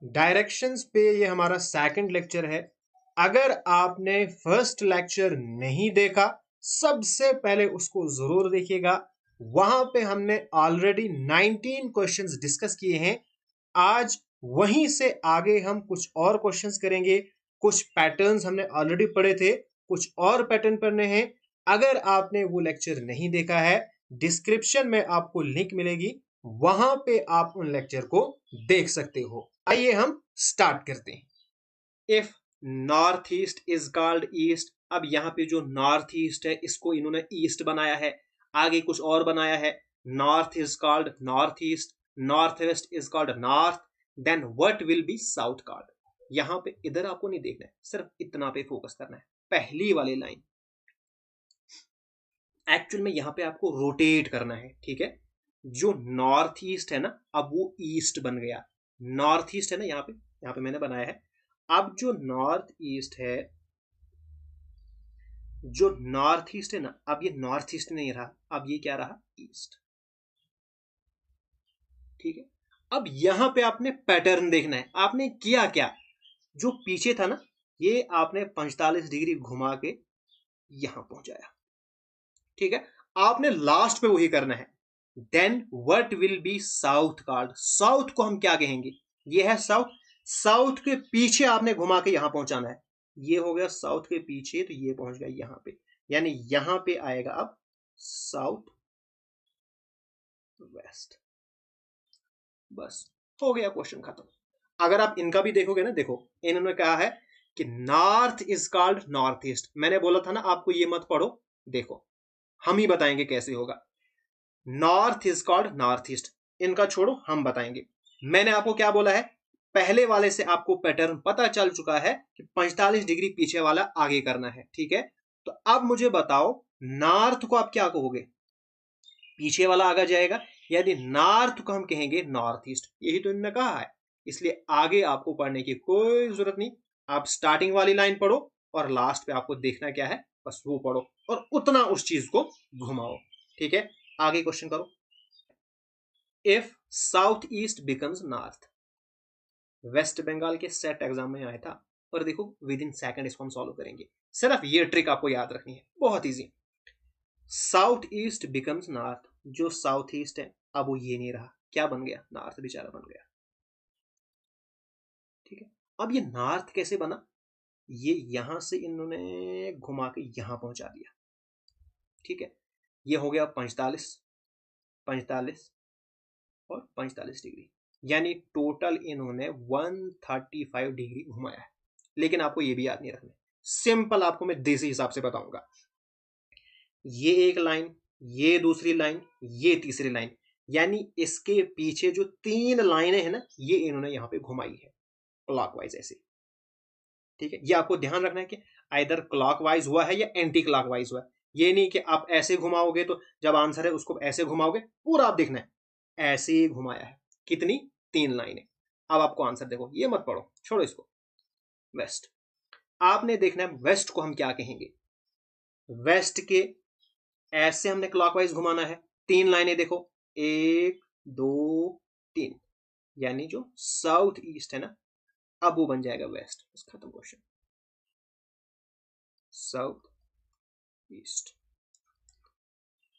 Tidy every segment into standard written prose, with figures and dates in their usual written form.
Directions पे ये हमारा सेकंड लेक्चर है। अगर आपने फर्स्ट लेक्चर नहीं देखा, सबसे पहले उसको जरूर देखिएगा। वहां पे हमने ऑलरेडी 19 क्वेश्चंस डिस्कस किए हैं। आज वहीं से आगे हम कुछ और क्वेश्चंस करेंगे। कुछ पैटर्न्स हमने ऑलरेडी पढ़े थे, कुछ और पैटर्न पढ़ने हैं। अगर आपने वो लेक्चर नहीं देखा है, डिस्क्रिप्शन में आपको लिंक मिलेगी, वहां पे आप उन लेक्चर को देख सकते हो। आइए हम स्टार्ट करते हैं। If north east is called east, अब यहाँ पे जो नॉर्थ ईस्ट है इसको इन्होंने ईस्ट बनाया है, आगे कुछ और बनाया है। North is called north east, north west is called north, then what will be south called. यहाँ पे इधर आपको नहीं देखना है, सिर्फ इतना पे फोकस करना है, पहली वाली लाइन। एक्चुअल में यहाँ पे आपको रोटेट करना है, ठीक है। जो नॉर्थ ईस्ट है ना, अब वो ईस्ट बन गया। नॉर्थ ईस्ट है ना, यहाँ पे मैंने बनाया है। अब जो नॉर्थ ईस्ट है, जो नॉर्थ ईस्ट है ना, अब ये नॉर्थ ईस्ट नहीं रहा, अब ये क्या रहा, ईस्ट। ठीक है। अब यहां पे आपने पैटर्न देखना है, आपने किया क्या। जो पीछे था ना, ये आपने 45 डिग्री घुमा के यहां पहुंचाया, ठीक है। आपने लास्ट पे वही करना है। Then what will be south called, south को हम क्या कहेंगे, ये है साउथ। साउथ के पीछे आपने घुमा के यहां पहुंचाना है। ये हो गया साउथ के पीछे, तो ये पहुंच गया यहां पे, यानी यहां पे आएगा अब साउथ वेस्ट। बस हो गया, क्वेश्चन खत्म। अगर आप इनका भी देखोगे ना, देखो इन्होंने कहा है कि north is called north east. मैंने बोला था ना आपको ये मत पढ़ो, देखो हम ही बताएंगे कैसे होगा। North is called north east, इनका छोड़ो, हम बताएंगे। मैंने आपको क्या बोला है, पहले वाले से आपको पैटर्न पता चल चुका है कि 45 डिग्री पीछे वाला आगे करना है, ठीक है। तो अब मुझे बताओ, नॉर्थ को आप क्या कहोगे, पीछे वाला आगे जाएगा, यानी नॉर्थ को हम कहेंगे नॉर्थ ईस्ट। यही तो इन्होंने कहा है, इसलिए आगे आपको पढ़ने की कोई जरूरत नहीं। आप स्टार्टिंग वाली लाइन पढ़ो और लास्ट पे आपको देखना क्या है, बस वो पढ़ो और उतना उस चीज को घुमाओ, ठीक है। आगे क्वेश्चन करो। If south east becomes north, West Bengal के सेट एग्जाम में आया था, और देखो विद इन सेकंड इसको हम सॉल्व करेंगे। सिर्फ ये ट्रिक आपको याद रखनी है, बहुत easy. South east becomes north, जो साउथ ईस्ट है अब वो ये नहीं रहा, क्या बन गया, नॉर्थ बेचारा बन गया, ठीक है। अब ये नॉर्थ कैसे बना, ये यहां से इन्होंने घुमा के यहां पहुंचा दिया, ठीक है। ये हो गया 45, 45 और 45 डिग्री, यानी टोटल इन्होंने 135 डिग्री घुमाया है। लेकिन आपको ये भी याद नहीं रखना, सिंपल आपको मैं देसी हिसाब से बताऊंगा। ये एक लाइन, ये दूसरी लाइन, ये तीसरी लाइन, यानी इसके पीछे जो 3 लाइनें हैं ना, ये इन्होंने यहां पे घुमाई है क्लॉकवाइज ऐसे, ठीक है। ये आपको ध्यान रखना है कि आइदर क्लॉकवाइज हुआ है या एंटी क्लॉकवाइज हुआ है। ये नहीं कि आप ऐसे घुमाओगे तो जब आंसर है उसको ऐसे घुमाओगे, पूरा आप देखना है ऐसे ही घुमाया है। कितनी, 3 लाइनें। अब आपको आंसर देखो, ये मत पढ़ो, छोड़ो इसको। वेस्ट, आपने देखना है वेस्ट को हम क्या कहेंगे। वेस्ट के ऐसे हमने क्लॉकवाइज घुमाना है, 3 लाइनें देखो, 1 2 3, यानी जो साउथ ईस्ट है ना, अब वो बन जाएगा वेस्ट। बस खत्म क्वेश्चन, साउथ ईस्ट,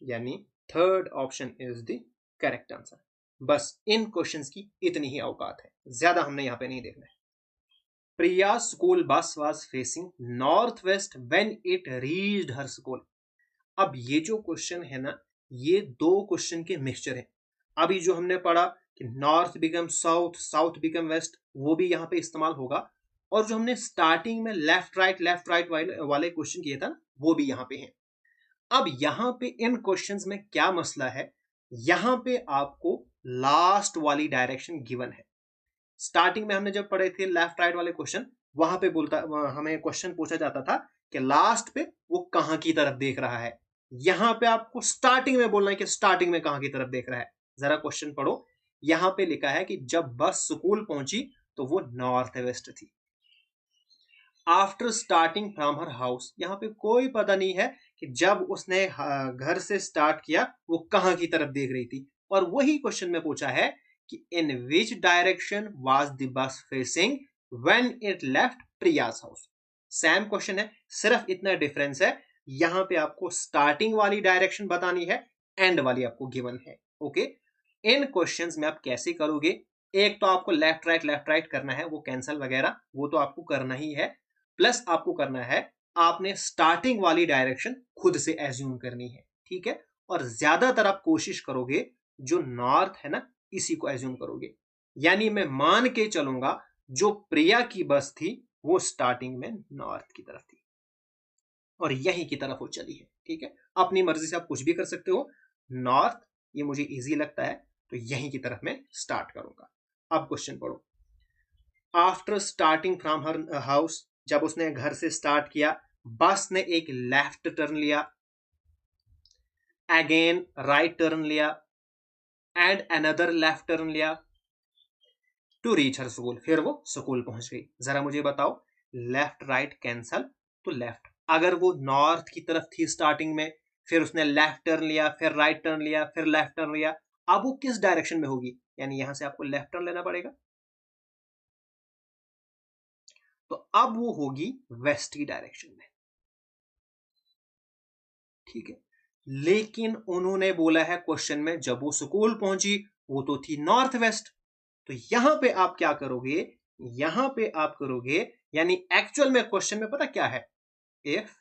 यानी third option is the correct answer. बस इन क्वेश्चंस की इतनी ही औकात है, ज्यादा हमने यहां पे नहीं देखना है। Priya school bus was facing north west when it reached her school. अब ये जो क्वेश्चन है ना, ये 2 क्वेश्चन के मिक्सचर है। अभी जो हमने पढ़ा कि north become south, south become west, वो भी यहाँ पे इस्तेमाल होगा। और जो हमने स्टार्टिंग में लेफ्ट राइट वाले क्वेश्चन किए था ना, वो भी यहाँ पे हैं। अब यहाँ पे इन क्वेश्चंस में क्या मसला है, यहाँ पे आपको लास्ट वाली डायरेक्शन गिवन है। स्टार्टिंग में हमने जब पढ़े थे लेफ्ट राइट वाले क्वेश्चन, वहां पे हमें क्वेश्चन पूछा जाता था कि लास्ट पे वो कहां की तरफ देख रहा है। यहां पे आपको स्टार्टिंग में बोलना है कि स्टार्टिंग में कहां की तरफ देख रहा है। जरा क्वेश्चन पढ़ो, यहां पे लिखा है कि जब बस स्कूल पहुंची तो वो नॉर्थ वेस्ट थी। After starting from her house, यहाँ पे कोई पता नहीं है कि जब उसने घर से स्टार्ट किया वो कहां की तरफ देख रही थी। और वही क्वेश्चन में पूछा है कि in which direction was the bus facing when it left Priya's house. Same question है, सिर्फ इतना डिफरेंस है, यहां पे आपको स्टार्टिंग वाली डायरेक्शन बतानी है, एंड वाली आपको गिवन है। ओके, इन क्वेश्चंस में आप कैसे करोगे, एक तो आपको लेफ्ट राइट करना है, वो कैंसल वगैरह वो तो आपको करना ही है, प्लस आपको करना है, आपने स्टार्टिंग वाली डायरेक्शन खुद से एज्यूम करनी है, ठीक है। और ज्यादातर आप कोशिश करोगे जो नॉर्थ है ना, इसी को एज्यूम करोगे। यानी मैं मान के चलूंगा जो प्रिया की बस थी वो स्टार्टिंग में नॉर्थ की तरफ थी और यही की तरफ वो चली है, ठीक है। अपनी मर्जी से आप कुछ भी कर सकते हो। नॉर्थ ये मुझे इजी लगता है तो यहीं की तरफ मैं स्टार्ट करूंगा। अब क्वेश्चन पढ़ो। After starting from her house, जब उसने घर से स्टार्ट किया, बस ने एक लेफ्ट टर्न लिया, अगेन राइट टर्न लिया, एंड अनदर लेफ्ट टर्न लिया टू रीच हर स्कूल। फिर वो स्कूल पहुंच गई। जरा मुझे बताओ, लेफ्ट राइट कैंसल, तो लेफ्ट, अगर वो नॉर्थ की तरफ थी स्टार्टिंग में, फिर उसने लेफ्ट टर्न लिया, फिर राइट टर्न लिया, फिर लेफ्ट टर्न लिया, अब वो किस डायरेक्शन में होगी, यानी यहां से आपको लेफ्ट टर्न लेना पड़ेगा, तो अब वो होगी वेस्ट की डायरेक्शन में, ठीक है। लेकिन उन्होंने बोला है क्वेश्चन में जब वो स्कूल पहुंची वो तो थी नॉर्थ वेस्ट, तो यहां पे आप क्या करोगे, यहां पे आप करोगे, यानी एक्चुअल में क्वेश्चन में पता क्या है, इफ,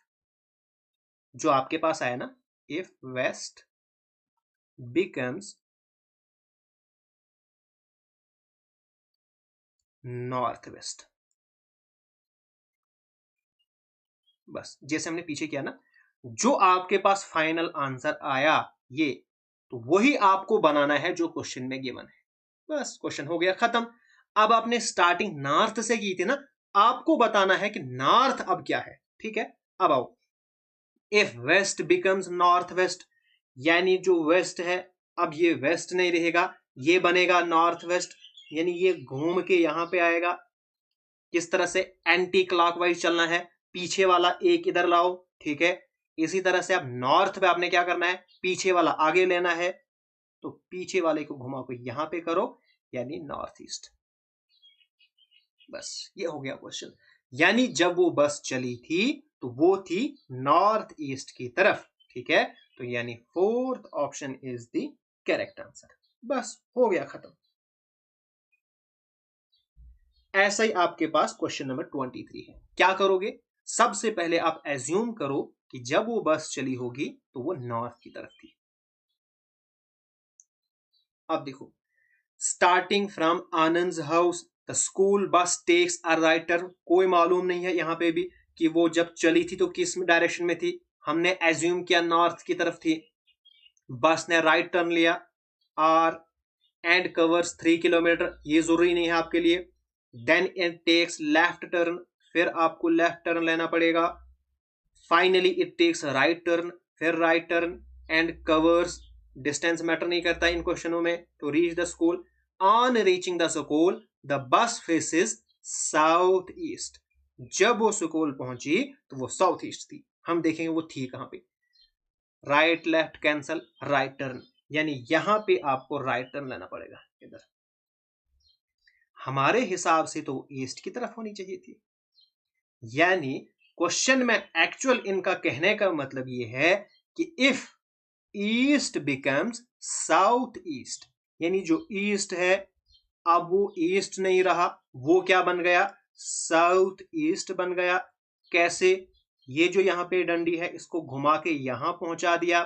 जो आपके पास आया ना, if west becomes north west, बस जैसे हमने पीछे किया ना, जो आपके पास फाइनल आंसर आया ये, तो वही आपको बनाना है जो क्वेश्चन में गिवन है। बस क्वेश्चन हो गया खत्म। अब आपने स्टार्टिंग नॉर्थ से की थी ना, आपको बताना है कि नॉर्थ अब क्या है, ठीक है। अब आओ, if west becomes north west, यानी जो वेस्ट है अब ये वेस्ट नहीं रहेगा, ये बनेगा नॉर्थ वेस्ट, यानी ये घूम के यहां पे आएगा। किस तरह से, एंटी क्लॉकवाइज चलना है, पीछे वाला एक इधर लाओ, ठीक है। इसी तरह से अब नॉर्थ पे आपने क्या करना है, पीछे वाला आगे लेना है, तो पीछे वाले को घुमा के यहां पे करो, यानी नॉर्थ ईस्ट। बस ये हो गया क्वेश्चन। यानी जब वो बस चली थी तो वो थी नॉर्थ ईस्ट की तरफ, ठीक है। तो यानी fourth option is the correct answer. बस हो गया खत्म। ऐसा ही आपके पास क्वेश्चन नंबर 23 है। क्या करोगे, सबसे पहले आप एज्यूम करो कि जब वो बस चली होगी तो वो नॉर्थ की तरफ थी। अब देखो, starting from Anand house the school bus takes a right turn, कोई मालूम नहीं है यहां पे भी कि वो जब चली थी तो किस डायरेक्शन में थी, हमने एज्यूम किया नॉर्थ की तरफ थी, बस ने राइट टर्न लिया, आर एंड कवर्स 3 किलोमीटर, ये जरूरी नहीं है आपके लिए, then it takes left turn, फिर आपको लेफ्ट टर्न लेना पड़ेगा, finally it takes right turn, फिर right turn, and covers, distance matter नहीं करता इन क्वेश्चनों में, to reach the school. On reaching the school the bus faces south east, जब वो स्कूल पहुंची तो वो साउथ ईस्ट थी। हम देखेंगे वो थी कहां पे, right left cancel, right turn, यानी यहां पे आपको राइट टर्न लेना पड़ेगा इधर। हमारे हिसाब से तो ईस्ट की तरफ होनी चाहिए थी, यानी क्वेश्चन में एक्चुअल इनका कहने का मतलब ये है कि if east becomes south east, यानी जो ईस्ट है अब वो ईस्ट नहीं रहा, वो क्या बन गया, साउथ ईस्ट बन गया। कैसे, ये जो यहां पे डंडी है इसको घुमा के यहां पहुंचा दिया।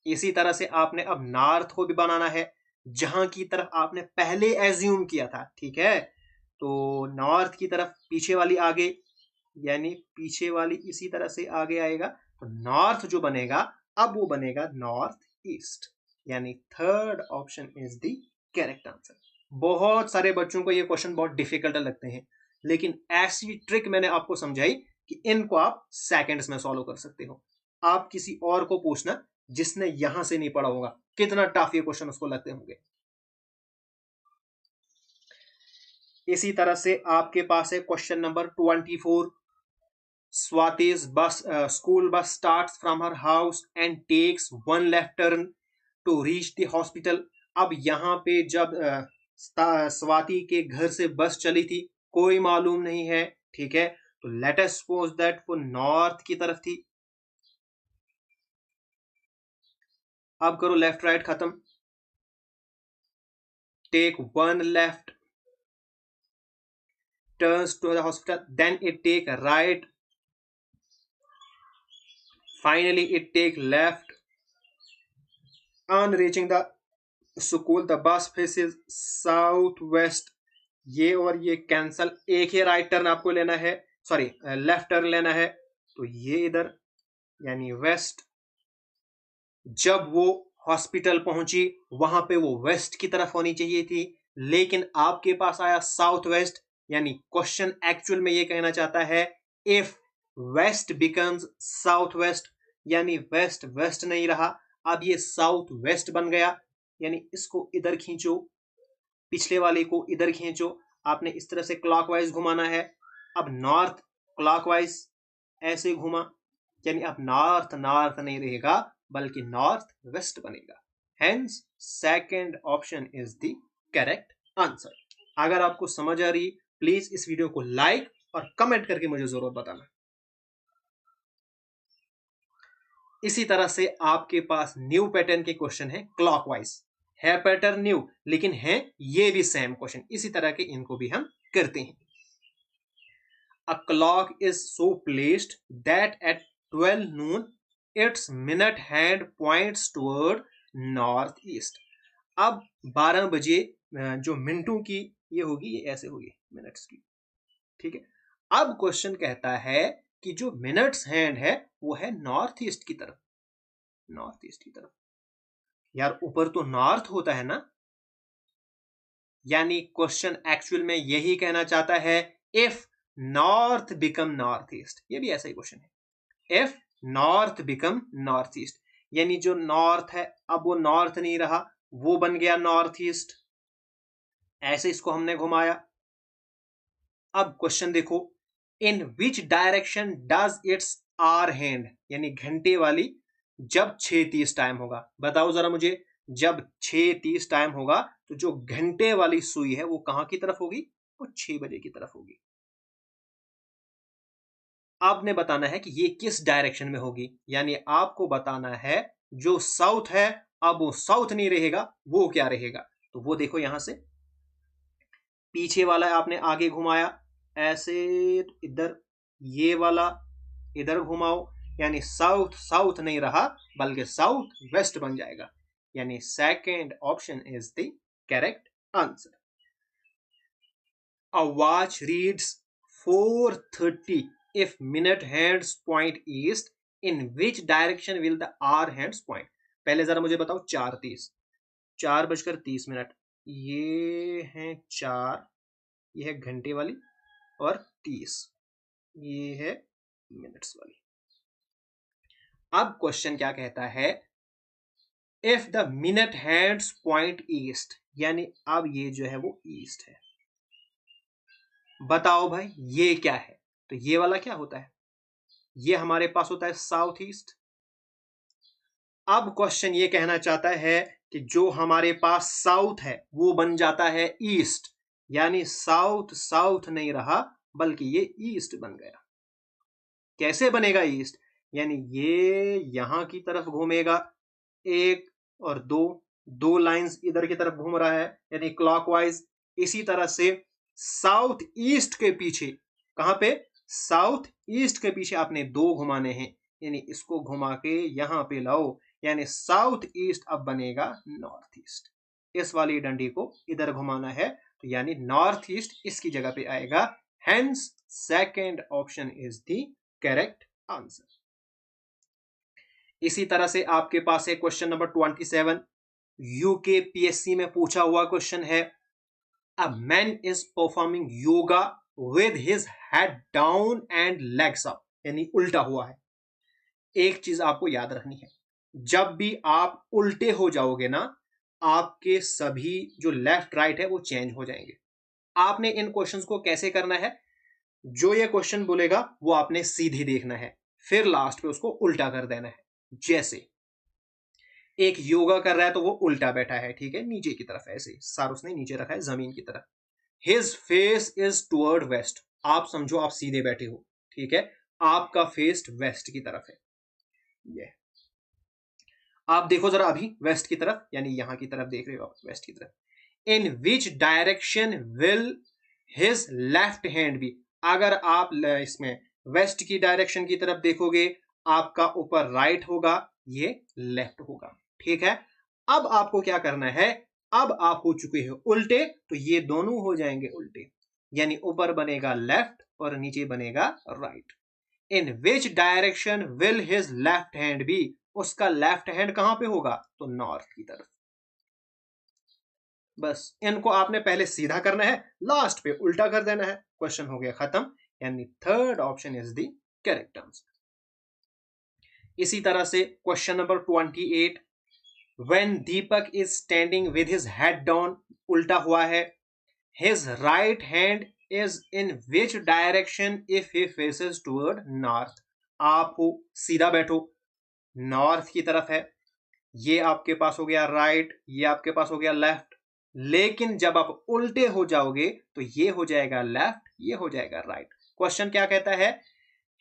इसी तरह से आपने अब नॉर्थ को भी बनाना है, जहां की तरफ आपने पहले एज्यूम किया था, ठीक है। तो नॉर्थ की तरफ पीछे वाली आगे, यानी पीछे वाली इसी तरह से आगे आएगा, तो नॉर्थ जो बनेगा अब वो बनेगा नॉर्थ ईस्ट, यानी third option is the correct answer. बहुत सारे बच्चों को ये क्वेश्चन बहुत डिफिकल्ट लगते हैं, लेकिन ऐसी ट्रिक मैंने आपको समझाई कि इनको आप सेकंड्स में सॉल्व कर सकते हो। आप किसी और को पूछना जिसने यहां से नहीं पढ़ा होगा, कितना टफ ये क्वेश्चन उसको लगते होंगे। इसी तरह से आपके पास है question number 24। Swati's school bus starts from her house and takes one left turn to reach the hospital. अब यहाँ पे जब स्वाति के घर से बस चली थी, कोई मालूम नहीं है, ठीक है। तो लेट अस सपोज दैट वो नॉर्थ की तरफ थी। अब करो लेफ्ट राइट खत्म, take one left, turns to the hospital, then it take right, finally it take left, on reaching the school the bus faces south west. ये और ये कैंसल, एक ही राइट टर्न आपको लेना है, सॉरी लेफ्ट टर्न लेना है, तो ये इधर यानी वेस्ट। जब वो हॉस्पिटल पहुंची वहां पे वो वेस्ट की तरफ होनी चाहिए थी, लेकिन आपके पास आया साउथ वेस्ट, यानी क्वेश्चन एक्चुअल में ये कहना चाहता है if west becomes south west, यानी वेस्ट वेस्ट नहीं रहा, अब ये साउथ वेस्ट बन गया, यानी इसको इधर खींचो, पिछले वाले को इधर खींचो, आपने इस तरह से क्लॉकवाइज घुमाना है। अब नॉर्थ क्लॉकवाइज ऐसे घुमा, यानी अब नॉर्थ नॉर्थ नहीं रहेगा बल्कि नॉर्थ वेस्ट बनेगा। Hence second option is the correct answer. अगर आपको समझ आ रही प्लीज इस वीडियो को लाइक और कमेंट करके मुझे जरूर बताना। इसी तरह से आपके पास न्यू पैटर्न के क्वेश्चन है क्लॉकवाइज, है पैटर्न न्यू लेकिन है ये भी सेम क्वेश्चन, इसी तरह के इनको भी हम करते हैं। A clock is so placed that at 12 noon its minute hand points toward north east। अब 12 बजे जो मिनटों की ये होगी, ये ऐसे होगी मिनट्स की, ठीक है। अब क्वेश्चन कहता है कि जो मिनट्स हैंड है वो है नॉर्थ ईस्ट की तरफ, नॉर्थ ईस्ट की तरफ। यार ऊपर तो नॉर्थ होता है ना, यानी क्वेश्चन एक्चुअल में यही कहना चाहता है if north become north east, ये भी ऐसा ही क्वेश्चन है, if north become north east, यानी जो नॉर्थ है अब वो नॉर्थ नहीं रहा, वो बन गया नॉर्थ ईस्ट, ऐसे इसको हमने घुमाया। अब क्वेश्चन देखो, in which direction does its R hand, यानी घंटे वाली जब 6:30 टाइम होगा, बताओ जरा मुझे, जब 6:30 टाइम होगा तो जो घंटे वाली सुई है वो कहां की तरफ होगी, वो 6 बजे की तरफ होगी। आपने बताना है कि ये किस डायरेक्शन में होगी, यानी आपको बताना है जो साउथ है अब वो साउथ नहीं रहेगा, वो क्या रहेगा। तो वो देखो यहां से पीछे वाला आपने आगे घुमाया ऐसे, इधर ये वाला इधर घुमाओ, यानी साउथ साउथ नहीं रहा बल्कि साउथ वेस्ट बन जाएगा, यानी second option is the correct answer. A watch reads 4:30 if minute hands point east, in which direction will the hour hands point। पहले जरा मुझे बताओ 4:30, 4:30, ये है 4, ये है घंटे वाली, और 30 ये है मिनट्स वाली। अब क्वेश्चन क्या कहता है, if the minute hands point east, यानी अब ये जो है वो ईस्ट है, बताओ भाई ये क्या है। तो ये वाला क्या होता है, ये हमारे पास होता है साउथ ईस्ट। अब क्वेश्चन ये कहना चाहता है कि जो हमारे पास साउथ है वो बन जाता है ईस्ट, यानी साउथ साउथ नहीं रहा बल्कि ये ईस्ट बन गया। कैसे बनेगा ईस्ट, यानी ये यहां की तरफ घूमेगा, एक और दो, दो लाइंस इधर की तरफ घूम रहा है यानी क्लॉकवाइज। इसी तरह से साउथ ईस्ट के पीछे, कहां पे, साउथ ईस्ट के पीछे आपने 2 घुमाने हैं, यानी इसको घुमा के यहां पे लाओ, यानी साउथ ईस्ट अब बनेगा नॉर्थ ईस्ट। इस वाली डंडी को इधर घुमाना है तो यानी नॉर्थ ईस्ट इसकी जगह पे आएगा, hence second option is the correct answer. इसी तरह से आपके पास है क्वेश्चन नंबर 27, यूकेपीएससी में पूछा हुआ क्वेश्चन है, a man is performing yoga with his head down and legs up, यानी उल्टा हुआ है। एक चीज आपको याद रखनी है, जब भी आप उल्टे हो जाओगे ना, आपके सभी जो लेफ्ट राइट है वो चेंज हो जाएंगे। आपने इन क्वेश्चंस को कैसे करना है, जो ये क्वेश्चन बोलेगा वो आपने सीधे देखना है, फिर लास्ट पे उसको उल्टा कर देना है। जैसे एक योगा कर रहा है तो वो उल्टा बैठा है, ठीक है, नीचे की तरफ, ऐसे सर उसने नीचे रखा है जमीन की तरफ। His face is toward west, आप समझो आप सीधे बैठे हो, ठीक है, आपका फेस वेस्ट की तरफ है। ये आप देखो जरा अभी वेस्ट की तरफ, यानी यहां की तरफ देख रहे हो आप, वेस्ट की तरफ। In which direction will his left hand be, अगर आप इसमें वेस्ट की डायरेक्शन की तरफ देखोगे, आपका ऊपर राइट होगा, ये लेफ्ट होगा, ठीक है। अब आपको क्या करना है, अब आप हो चुके हो उल्टे, तो ये दोनों हो जाएंगे उल्टे, यानी ऊपर बनेगा लेफ्ट और नीचे बनेगा right. In which direction will his left hand be, उसका लेफ्ट हैंड कहां पे होगा, तो नॉर्थ की तरफ। बस इनको आपने पहले सीधा करना है, लास्ट पे उल्टा कर देना है, क्वेश्चन हो गया खत्म, यानी third option is the correct answer. इसी तरह से question number 28, when Deepak is standing with his head down, उल्टा हुआ है, his right hand is in which direction if he faces toward north, आप हो सीधा बैठो, नॉर्थ की तरफ है, ये आपके पास हो गया राइट, ये आपके पास हो गया लेफ्ट, लेकिन जब आप उल्टे हो जाओगे तो ये हो जाएगा लेफ्ट, ये हो जाएगा राइट। क्वेश्चन क्या कहता है,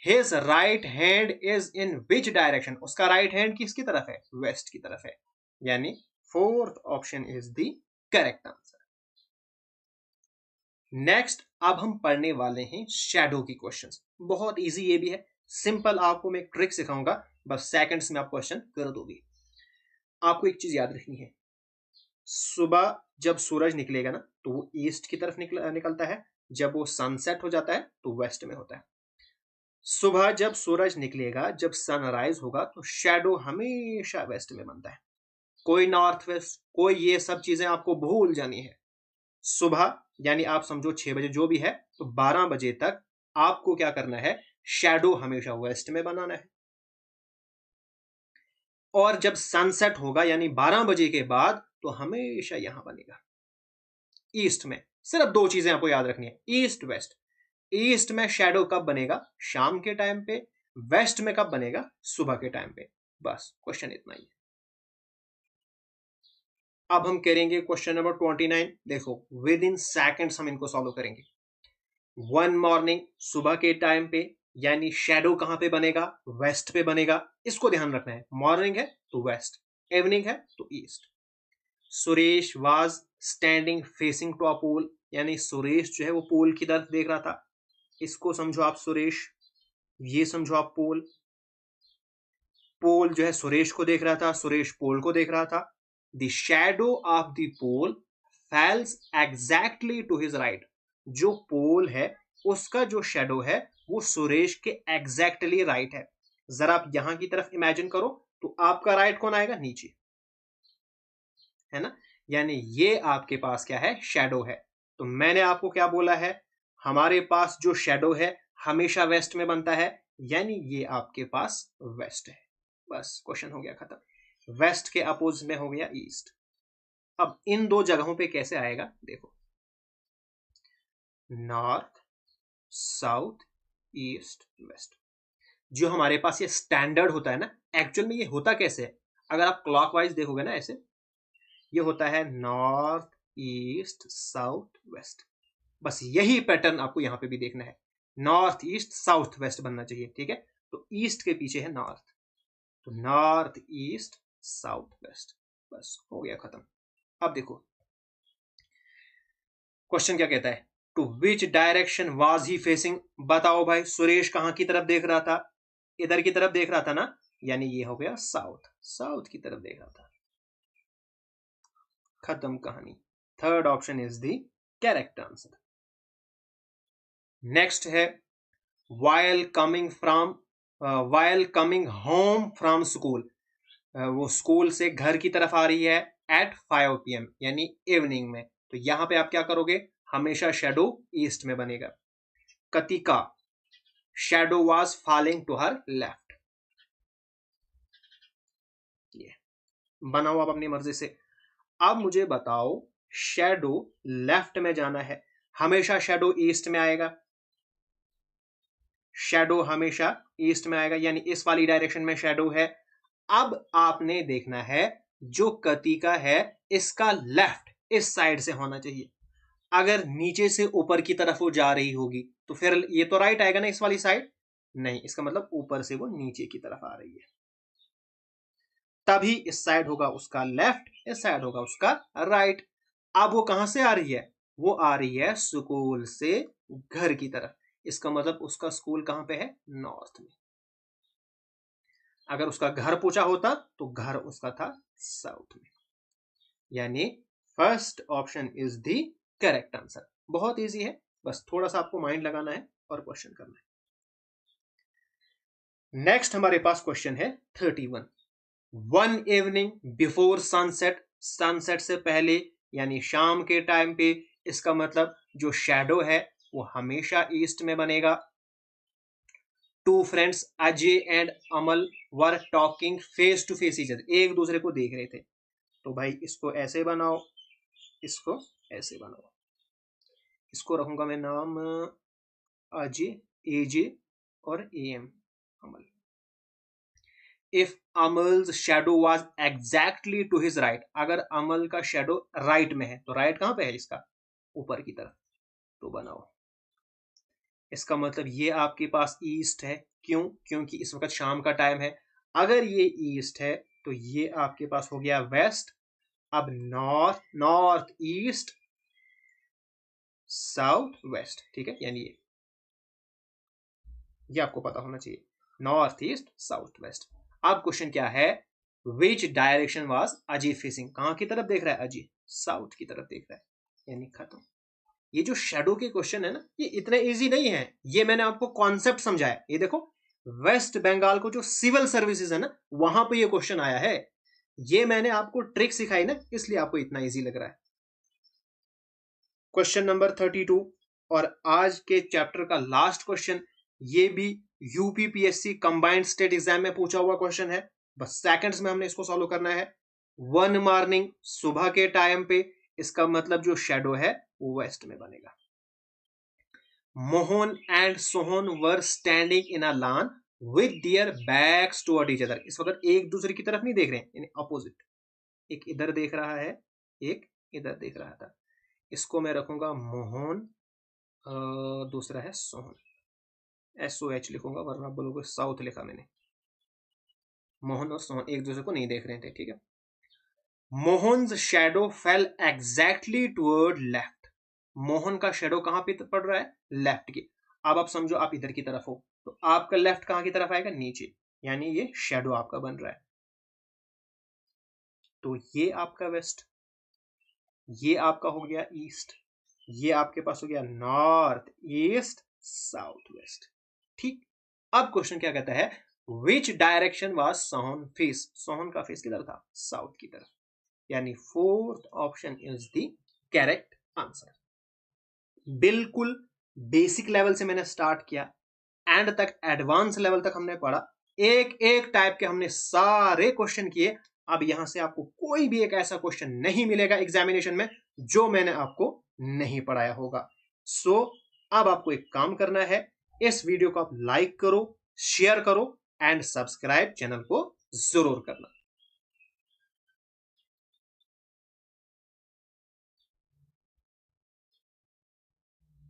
his right hand is in which direction, उसका राइट हैंड किसकी तरफ है, वेस्ट की तरफ है, यानी fourth option is the correct answer. Next अब हम पढ़ने वाले हैं शैडो की क्वेश्चंस, बहुत इजी ये भी है, सिंपल, आपको मैं एक ट्रिक सिखाऊंगा, बस सेकंड्स में आप क्वेश्चन कर दोगे। आपको एक चीज याद रखनी है, सुबह जब सूरज निकलेगा ना तो वो ईस्ट की तरफ निकलता है, जब वो सनसेट हो जाता है तो वेस्ट में होता है। सुबह जब सूरज निकलेगा, जब सनराइज होगा, तो शैडो हमेशा वेस्ट में बनता है, कोई नॉर्थ वेस्ट, कोई ये सब चीजें आपको भूल जानी है। सुबह यानी आप समझो 6 बजे जो भी है, तो 12 बजे तक आपको क्या करना है, शैडो हमेशा वेस्ट में बनाना है, और जब सनसेट होगा यानी 12 बजे के बाद, तो हमेशा यहां बनेगा ईस्ट में। सिर्फ दो चीजें आपको याद रखनी है, ईस्ट वेस्ट। ईस्ट में शैडो कब बनेगा, शाम के टाइम पे, वेस्ट में कब बनेगा, सुबह के टाइम पे, बस क्वेश्चन इतना ही है। अब हम करेंगे क्वेश्चन नंबर 29, देखो विद इन सेकेंड्स हम इनको सॉल्व करेंगे। वन मॉर्निंग, सुबह के टाइम पे, यानी शैडो कहां पे बनेगा, वेस्ट पे बनेगा, इसको ध्यान रखना है, मॉर्निंग है तो वेस्ट, इवनिंग है तो east. Suresh was standing facing to a pool, यानी सुरेश जो है वो पूल की तरफ देख रहा था, इसको समझो आप सुरेश, ये समझो आप पूल, पोल जो है सुरेश को देख रहा था, सुरेश पोल को देख रहा था। The shadow of the pole falls exactly to his right, जो पोल है उसका जो शैडो है वो सुरेश के एग्जैक्टली राइट है। जरा आप यहां की तरफ इमेजिन करो, तो आपका राइट कौन आएगा, नीचे, है ना, यानी ये आपके पास क्या है, शैडो है। तो मैंने आपको क्या बोला है, हमारे पास जो शैडो है हमेशा वेस्ट में बनता है, यानी ये आपके पास वेस्ट है, बस क्वेश्चन हो गया खत्म। वेस्ट के अपोज में हो गया ईस्ट। अब इन दो जगहों पे कैसे आएगा, देखो, नॉर्थ, साउथ, ईस्ट, वेस्ट, जो हमारे पास ये स्टैंडर्ड होता है ना, एक्चुअल में ये होता कैसे है, अगर आप क्लॉकवाइज देखोगे ना ऐसे, ये होता है नॉर्थ, ईस्ट, साउथ, वेस्ट, बस यही पैटर्न आपको यहां पे भी देखना है, नॉर्थ, ईस्ट, साउथ, वेस्ट बनना चाहिए, ठीक है। तो ईस्ट के पीछे है नॉर्थ, तो नॉर्थ, ईस्ट, साउथ, वेस्ट, बस हो गया खत्म। अब देखो क्वेश्चन क्या कहता है, to which direction was he facing, बताओ भाई, सुरेश कहां की तरफ देख रहा था, इधर की तरफ देख रहा था ना, यानी ये हो गया साउथ, साउथ की तरफ देख रहा था, खत्म कहानी। Third option is the correct answer. Next है, while coming from while coming home from school, वो स्कूल से घर की तरफ आ रही है at 5 PM, यानी इवनिंग में, तो यहां पे आप क्या करोगे, हमेशा शैडो ईस्ट में बनेगा। Katika, shadow was falling to her left, ये बनाओ आप अपनी मर्जी से। अब मुझे बताओ, शैडो लेफ्ट में जाना है, हमेशा शैडो ईस्ट में आएगा, शैडो हमेशा ईस्ट में आएगा, यानी इस वाली डायरेक्शन में शैडो है। अब आपने देखना है जो कतिका है इसका लेफ्ट इस साइड से होना चाहिए। अगर नीचे से ऊपर की तरफ वो जा रही होगी तो फिर ये तो राइट आएगा ना इस वाली साइड, नहीं, इसका मतलब ऊपर से वो नीचे की तरफ आ रही है, तभी इस साइड होगा उसका लेफ्ट, इस साइड होगा उसका राइट। अब वो कहां से आ रही है, वो आ रही है स्कूल से घर की तरफ, इसका मतलब उसका स्कूल कहां पे है, नॉर्थ में। अगर उसका घर पूछा होता तो घर उसका था साउथ में, यानी first option is the correct answer. बहुत इजी है, बस थोड़ा सा आपको माइंड लगाना है और क्वेश्चन करना है। नेक्स्ट हमारे पास क्वेश्चन है 31। One evening before sunset, sunset से पहले यानी शाम के टाइम पे, इसका मतलब जो शैडो है वो हमेशा ईस्ट में बनेगा। Two friends Ajay and Amal were talking face to face each other, एक दूसरे को देख रहे थे, तो भाई इसको ऐसे बनाओ, इसको ऐसे बनाओ, इसको रखूंगा मैं नाम अजय, एजे और M, Amal. If Amal's shadow was exactly to his right, अगर अमल का शेडो राइट में है तो राइट कहां पे है इसका, ऊपर की तरफ, तो बनाओ। इसका मतलब ये आपके पास ईस्ट है, क्यों, क्योंकि इस वक्त शाम का टाइम है। अगर ये ईस्ट है तो ये आपके पास हो गया वेस्ट। अब north, north east, south west, ठीक है, यानी ये आपको पता होना चाहिए, नॉर्थ ईस्ट साउथ वेस्ट। अब क्वेश्चन क्या है, विच डायरेक्शन वाज अजय फेसिंग, कहां की तरफ देख रहा है अजय, साउथ की तरफ देख रहा है, यानी खत्म। ये जो शेडो के क्वेश्चन है ना, ये इतने इजी नहीं है, ये मैंने आपको कॉन्सेप्ट समझाया। ये देखो, वेस्ट बंगाल को जो सिविल सर्विसेज है ना, वहां पे ये क्वेश्चन आया है, ये मैंने आपको ट्रिक सिखाई ना, इसलिए आपको इतना इजी लग रहा है। क्वेश्चन नंबर 32 और आज के चैप्टर का लास्ट क्वेश्चन, ये भी यूपीपीएससी कंबाइंड स्टेट एग्जाम में पूछा हुआ क्वेश्चन है, बस सेकंड्स में हमने इसको सॉल्व करना है। वन मॉर्निंग, सुबह के टाइम पे, इसका मतलब जो शेडो है वो वेस्ट में बनेगा। Mohan and Sohan were standing in a lawn with their backs toward each other, इस वक्त एक दूसरे की तरफ नहीं देख रहे हैं, यानी अपोजिट, एक इधर देख रहा है, एक इधर देख रहा था। इसको मैं रखूंगा मोहन, दूसरा है सोहन, SOH लिखूंगा वरना बोलोगे साउथ लिखा मैंने। मोहन और सोहन एक दूसरे को नहीं देख रहे थे, ठीक है। Mohan's shadow fail exactly toward left, Mohan का शेडो कहां पे पड़ रहा है, लेफ्ट की। अब आप समझो आप इधर की तरफ हो तो आपका लेफ्ट कहां की तरफ आएगा, नीचे, यानी ये शेडो आपका बन रहा है। तो ये आपका वेस्ट, ये आपका हो गया ईस्ट, ये आपके पास हो गया नॉर्थ ईस्ट साउथ वेस्ट, ठीक। अब क्वेश्चन क्या कहता है, विच direction was Sohan face, Sohan का फेस किधर था, साउथ की तरफ, यानी fourth option is the correct answer. बिल्कुल बेसिक लेवल से मैंने स्टार्ट किया, एंड तक एडवांस लेवल तक हमने पढ़ा, एक एक टाइप के हमने सारे क्वेश्चन किए। अब यहां से आपको कोई भी एक ऐसा क्वेश्चन नहीं मिलेगा एग्जामिनेशन में जो मैंने आपको नहीं पढ़ाया होगा। सो अब आपको एक काम करना है, इस वीडियो को आप लाइक करो, शेयर करो एंड सब्सक्राइब चैनल को जरूर करना।